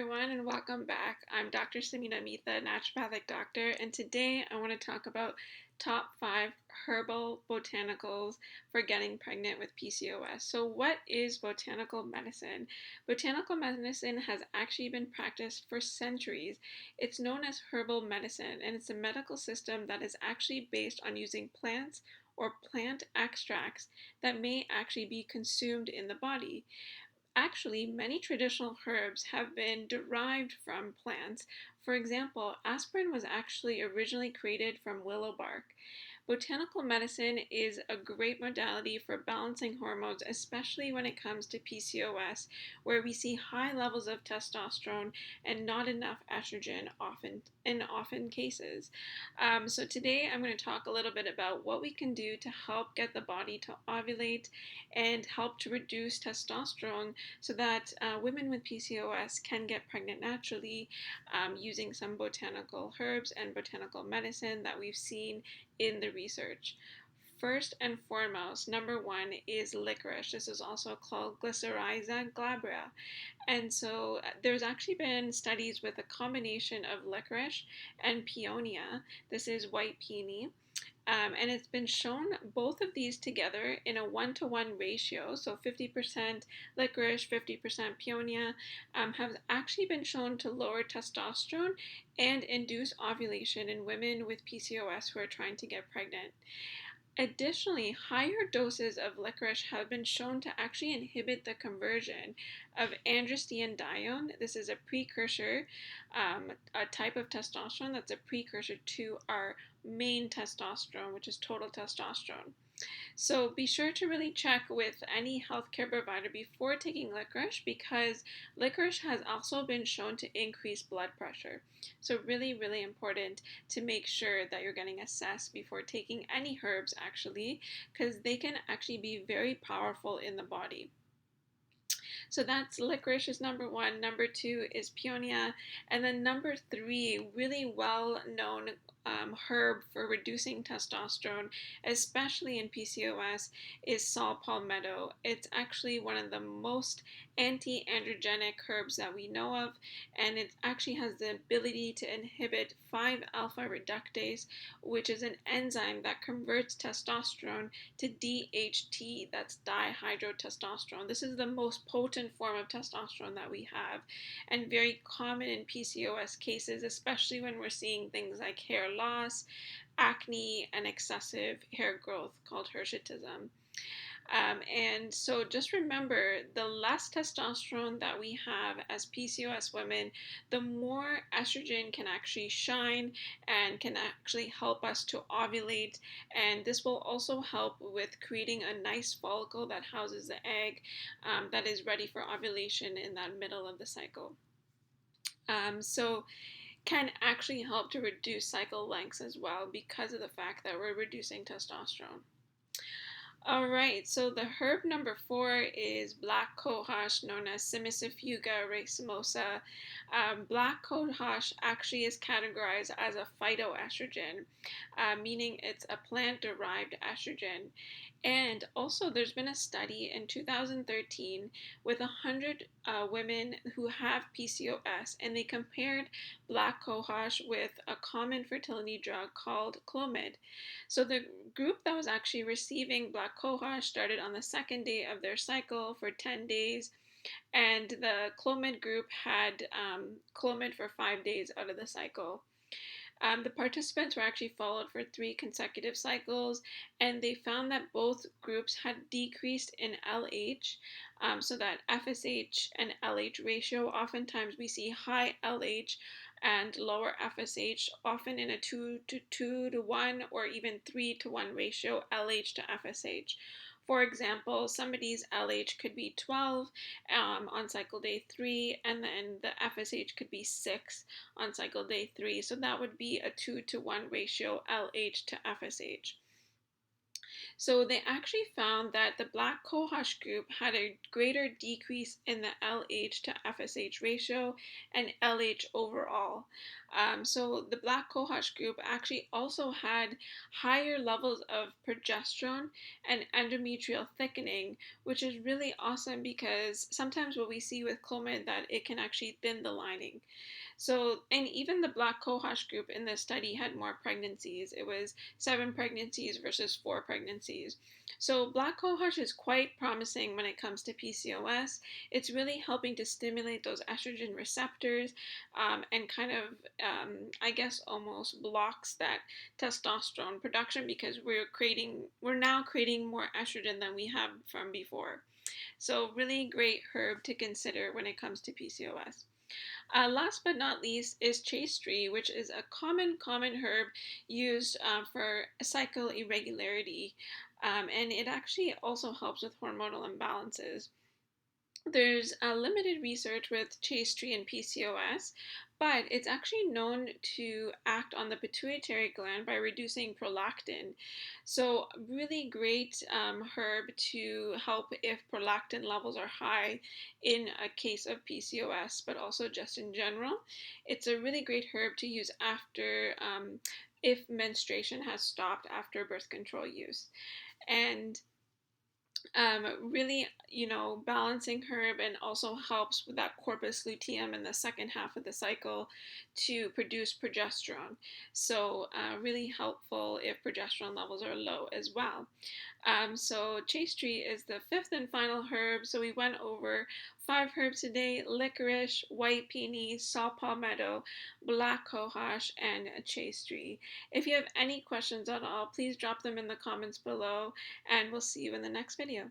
everyone, and welcome back. I'm Dr. Samina Mitha, naturopathic doctor, and today I want to talk about top 5 herbal botanicals for getting pregnant with PCOS. So, what is botanical medicine? Botanical medicine has actually been practiced for centuries. It's known as herbal medicine, and it's a medical system that is actually based on using plants or plant extracts that may actually be consumed in the body. Actually, many traditional herbs have been derived from plants. For example, aspirin was actually originally created from willow bark. Botanical medicine is a great modality for balancing hormones, especially when it comes to PCOS, where we see high levels of testosterone and not enough estrogen often cases. So today I'm going to talk a little bit about what we can do to help get the body to ovulate and help to reduce testosterone so that women with PCOS can get pregnant naturally using some botanical herbs and botanical medicine that we've seen in the research. First and foremost, number one is licorice. This is also called Glycyrrhiza glabra. And so there's actually been studies with a combination of licorice and peonia. This is white peony. And it's been shown both of these together in a 1-to-1 ratio, so 50% licorice, 50% peonia, have actually been shown to lower testosterone and induce ovulation in women with PCOS who are trying to get pregnant. Additionally, higher doses of licorice have been shown to actually inhibit the conversion of androstenedione. This is a precursor, a type of testosterone that's a precursor to our main testosterone, which is total testosterone. So be sure to really check with any healthcare provider before taking licorice because licorice has also been shown to increase blood pressure. So really, really important to make sure that you're getting assessed before taking any herbs actually because they can actually be very powerful in the body. So that's licorice is number one. Number two is peonia. And then number three, really well known herb for reducing testosterone, especially in PCOS, is saw palmetto. It's actually one of the most anti-androgenic herbs that we know of, and it actually has the ability to inhibit 5-alpha reductase, which is an enzyme that converts testosterone to DHT, that's dihydrotestosterone. This is the most potent form of testosterone that we have, and very common in PCOS cases, especially when we're seeing things like hair loss, acne, and excessive hair growth called hirsutism. And so just remember the less testosterone that we have as PCOS women, the more estrogen can actually shine and can actually help us to ovulate. And this will also help with creating a nice follicle that houses the egg that is ready for ovulation in that middle of the cycle. So can actually help to reduce cycle lengths as well because of the fact that we're reducing testosterone. All right, so the herb number 4 is black cohosh, known as Cimicifuga racemosa. Black cohosh actually is categorized as a phytoestrogen, meaning it's a plant-derived estrogen. And also, there's been a study in 2013 with 100 women who have PCOS, and they compared black cohosh with a common fertility drug called Clomid. So the group that was actually receiving black cohosh started on the second day of their cycle for 10 days, and the Clomid group had Clomid for 5 days out of the cycle. The participants were actually followed for 3 consecutive cycles, and they found that both groups had decreased in LH, so that FSH and LH ratio. Oftentimes we see high LH and lower FSH, often in a 2-to-1 or even 3-to-1 ratio, LH to FSH. For example, somebody's LH could be 12 on cycle day 3, and then the FSH could be 6 on cycle day 3. So that would be a 2-to-1 ratio LH to FSH. So they actually found that the black cohosh group had a greater decrease in the LH to FSH ratio and LH overall. So the black cohosh group actually also had higher levels of progesterone and endometrial thickening, which is really awesome because sometimes what we see with Clomid that it can actually thin the lining. So, and even the black cohosh group in this study had more pregnancies. It was 7 pregnancies versus 4 pregnancies. So, black cohosh is quite promising when it comes to PCOS. It's really helping to stimulate those estrogen receptors and kind of, I guess, almost blocks that testosterone production because we're now creating more estrogen than we have from before. So, really great herb to consider when it comes to PCOS. Last but not least is chaste tree, which is a common herb used for cycle irregularity, and it actually also helps with hormonal imbalances. There's limited research with chaste tree and PCOS, but it's actually known to act on the pituitary gland by reducing prolactin. So, really great herb to help if prolactin levels are high in a case of PCOS, but also just in general. It's a really great herb to use after. If menstruation has stopped after birth control use. And really, balancing herb and also helps with that corpus luteum in the second half of the cycle to produce progesterone. So, really helpful if progesterone levels are low as well. So, chaste tree is the fifth and final herb. So, we went over 5 herbs today: licorice, white peony, saw palmetto, black cohosh, and chaste tree. If you have any questions at all, please drop them in the comments below, and we'll see you in the next video.